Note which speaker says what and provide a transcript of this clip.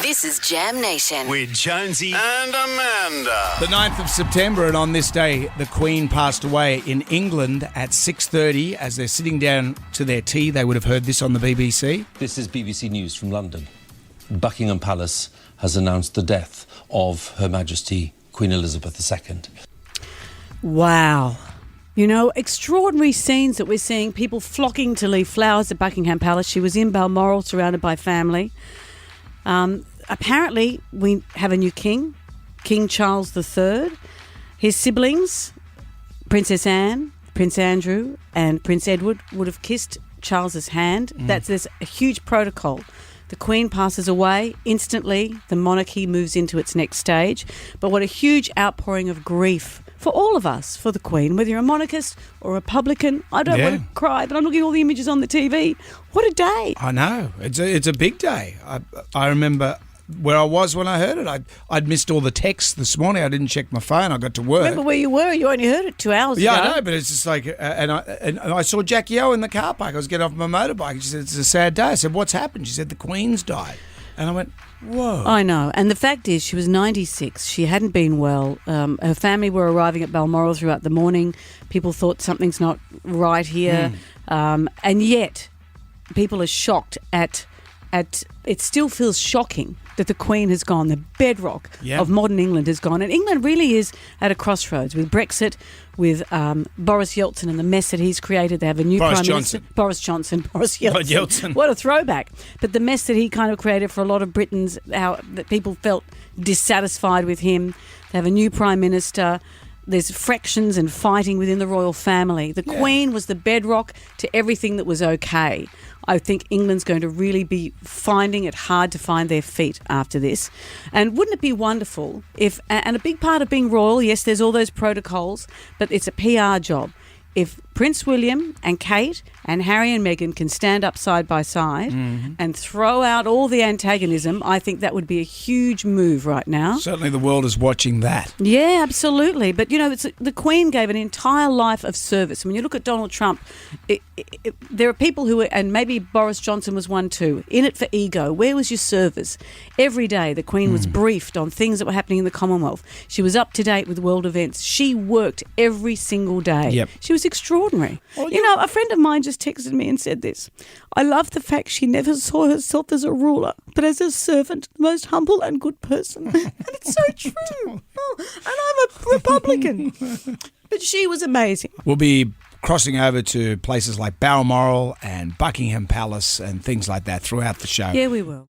Speaker 1: This is Jam Nation.
Speaker 2: With Jonesy and Amanda.
Speaker 3: The 9th of September, and on this day, the Queen passed away in England at 6:30. As they're sitting down to their tea, they would have heard this on the BBC.
Speaker 4: This is BBC News from London. Buckingham Palace has announced the death of Her Majesty Queen Elizabeth II.
Speaker 5: Wow. You know, extraordinary scenes that we're seeing, people flocking to leave flowers at Buckingham Palace. She was in Balmoral, surrounded by family. Apparently, we have a new king, King Charles III. His siblings, Princess Anne, Prince Andrew and Prince Edward, would have kissed Charles's hand. There's a huge protocol. The Queen passes away. Instantly, the monarchy moves into its next stage. But what a huge outpouring of grief for all of us, for the Queen, whether you're a monarchist or a Republican. I don't want to cry, but I'm looking at all the images on the TV. What a day.
Speaker 3: I know. It's a big day. I remember where I was when I heard it. I'd missed all the texts this morning. I didn't check my phone. I got to work.
Speaker 5: Remember where you were? You only heard it 2 hours ago.
Speaker 3: Yeah, I know, but it's just like... And I saw Jackie O in the car park. I was getting off my motorbike. She said, it's a sad day. I said, what's happened? She said, the Queen's died. And I went, whoa.
Speaker 5: I know. And the fact is, she was 96. She hadn't been well. Her family were arriving at Balmoral throughout the morning. People thought something's not right here. And yet, people are shocked at... It still feels shocking that the Queen has gone. The bedrock of modern England has gone. And England really is at a crossroads with Brexit, with Boris Yeltsin and the mess that he's created. They have a new Prime Minister. Boris Yeltsin. What a throwback. But the mess that he kind of created for a lot of Britons, how that people felt dissatisfied with him. They have a new Prime Minister. There's fractions and fighting within the royal family. The Queen was the bedrock to everything that was okay. I think England's going to really be finding it hard to find their feet after this. And wouldn't it be wonderful if, and a big part of being royal, yes, there's all those protocols, but it's a PR job. If Prince William and Kate and Harry and Meghan can stand up side by side and throw out all the antagonism, I think that would be a huge move right now.
Speaker 3: Certainly the world is watching that.
Speaker 5: Yeah, absolutely. But, you know, the Queen gave an entire life of service. When you look at Donald Trump, there are people who, and maybe Boris Johnson was one too, in it for ego. Where was your service? Every day the Queen was briefed on things that were happening in the Commonwealth. She was up to date with world events. She worked every single day.
Speaker 3: Yep.
Speaker 5: She was extraordinary. Well, you know, a friend of mine just texted me and said this. I love the fact she never saw herself as a ruler, but as a servant, the most humble and good person. And it's so true. And I'm a Republican. But she was amazing.
Speaker 3: We'll be crossing over to places like Balmoral and Buckingham Palace and things like that throughout the show.
Speaker 5: Yeah, we will.